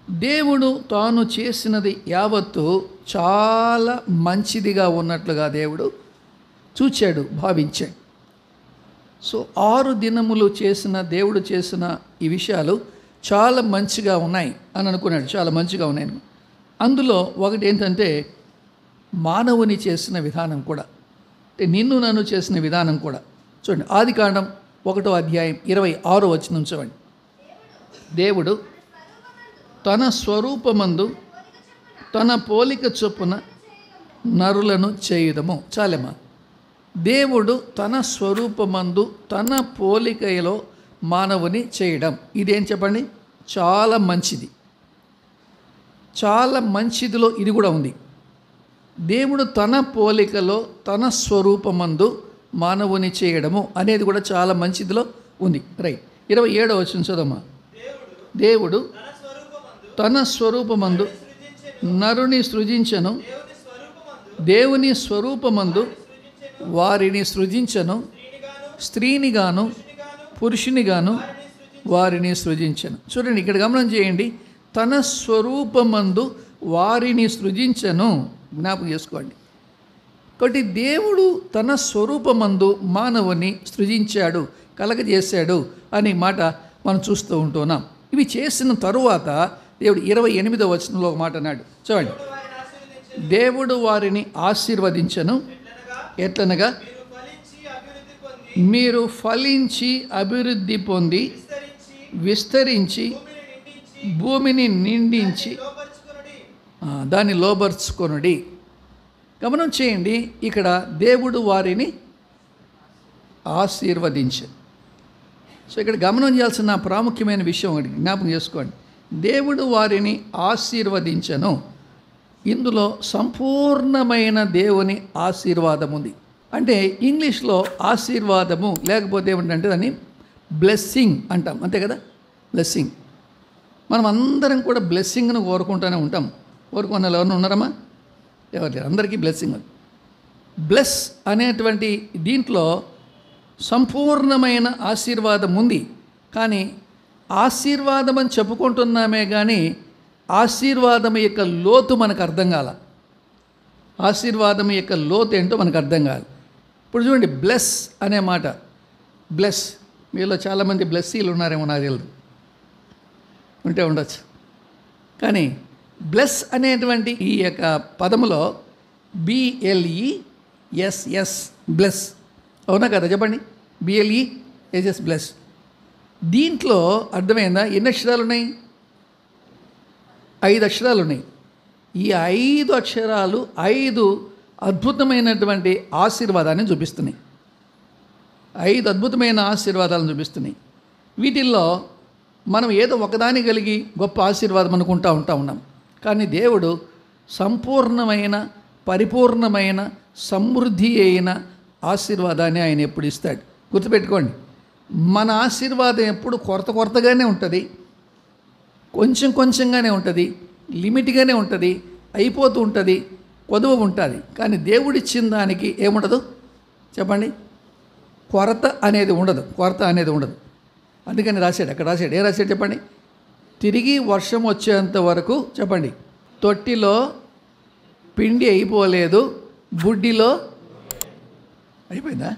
దేవుడు తాను చేసినది యావత్తు చాలా మంచిదిగా ఉన్నట్లుగా దేవుడు చూచాడు, భావించాడు. సో 6 దినములు దేవుడు చేసిన ఈ విషయాలు చాలా మంచిగా ఉన్నాయి అని అనుకున్నాడు, చాలా మంచిగా ఉన్నాయి. అందులో ఒకటి ఏంటంటే మానవుని చేసిన విధానం కూడా, అంటే నిన్ను నన్ను చేసిన విధానం కూడా. చూడండి, ఆదికాండం 1వ అధ్యాయం 26వ వచనం చూడండి. దేవుడు తన స్వరూపమందు తన పోలిక చొప్పున నరులను చేయుదము. చాలేమ్మా. దేవుడు తన స్వరూపమందు తన పోలికలో మానవుని చేయడం, ఇదేం చెప్పండి, చాలా మంచిది. చాలా మంచిదిలో ఇది కూడా ఉంది. దేవుడు తన పోలికలో తన స్వరూపమందు మానవుని చేయడము అనేది కూడా చాలా మంచిదిలో ఉంది. రైట్. 27వ వచనం చదవమ్మా. దేవుడు తన స్వరూపమందు నరుని సృజించను, దేవుని స్వరూపమందు వారిని సృజించను, స్త్రీనిగాను పురుషునిగాను వారిని సృజించను. చూడండి, ఇక్కడ గమనం చేయండి. తన స్వరూపమందు వారిని సృజించను, జ్ఞాపకం చేసుకోండి. కాబట్టి దేవుడు తన స్వరూపమందు మానవుని సృజించాడు, కలగజేశాడు అనే మాట మనం చూస్తూ ఉంటున్నాం. ఇవి చేసిన తరువాత దేవుడు 28వ వచనంలో ఒక మాట అన్నాడు. చూడండి, దేవుడు వారిని ఆశీర్వదించను. ఎట్లనగా మీరు ఫలించి అభివృద్ధి పొంది విస్తరించి భూమిని నిండించి దాన్ని లోబర్చుకొనుడి. గమనం చేయండి, ఇక్కడ దేవుడు వారిని ఆశీర్వదించు. సో ఇక్కడ గమనం చేయాల్సిన ప్రాముఖ్యమైన విషయం ఒకటి జ్ఞాపకం చేసుకోండి. దేవుడు వారిని ఆశీర్వదించను. ఇందులో సంపూర్ణమైన దేవుని ఆశీర్వాదం ఉంది. అంటే ఇంగ్లీష్లో ఆశీర్వాదము లేకపోతే ఏమిటంటే దాన్ని బ్లెస్సింగ్ అంటాం, అంతే కదా. బ్లెస్సింగ్, మనం అందరం కూడా బ్లెస్సింగ్ను కోరుకుంటూనే ఉంటాం. కోరుకున్న వాళ్ళు ఎవరైనా ఉన్నారమ్మా? ఎవరు? అందరికీ బ్లెస్సింగ్. బ్లెస్ అనేటువంటి దీంట్లో సంపూర్ణమైన ఆశీర్వాదం ఉంది. కానీ ఆశీర్వాదం అని చెప్పుకుంటున్నామే కానీ ఆశీర్వాదం యొక్క లోతు మనకు అర్థం కాల. ఆశీర్వాదం యొక్క లోతు ఏంటో మనకు అర్థం కాదు. ఇప్పుడు చూడండి, బ్లెస్ అనే మాట, బ్లెస్, మీలో చాలామంది బ్లెస్సీలు ఉన్నారేమో, నాకు తెలియదు, ఉంటే ఉండొచ్చు. కానీ బ్లెస్ అనేటువంటి ఈ యొక్క పదములో BLESS, బ్లెస్, అవునా కదా? చెప్పండి. BLESS, bless. దీంట్లో అర్థమైందా? ఎన్ని అక్షరాలు ఉన్నాయి? 5 అక్షరాలు ఉన్నాయి. ఈ 5 అక్షరాలు 5 అద్భుతమైనటువంటి ఆశీర్వాదాన్ని చూపిస్తున్నాయి. 5 అద్భుతమైన ఆశీర్వాదాలను చూపిస్తున్నాయి. వీటిల్లో మనం ఏదో ఒకదాని కలిగి గొప్ప ఆశీర్వాదం అనుకుంటూ ఉన్నాం. కానీ దేవుడు సంపూర్ణమైన, పరిపూర్ణమైన, సమృద్ధి అయిన ఆశీర్వాదాన్ని ఆయన ఎప్పుడు ఇస్తాడు. గుర్తుపెట్టుకోండి, మన ఆశీర్వాదం ఎప్పుడు కొరతగానే ఉంటుంది, కొంచెం కొంచెంగానే ఉంటుంది, లిమిట్గానే ఉంటుంది, అయిపోతూ ఉంటుంది, కొదువ ఉంటుంది. కానీ దేవుడిచ్చిన దానికి ఏముండదు చెప్పండి, కొరత అనేది ఉండదు. అందుకని రాశాడు, అక్కడ రాశాడు. ఏం రాశాడు చెప్పండి? తిరిగి వర్షం వచ్చేంత వరకు చెప్పండి, తొట్టిలో పిండి అయిపోలేదు, బుడ్డిలో అయిపోయిందా?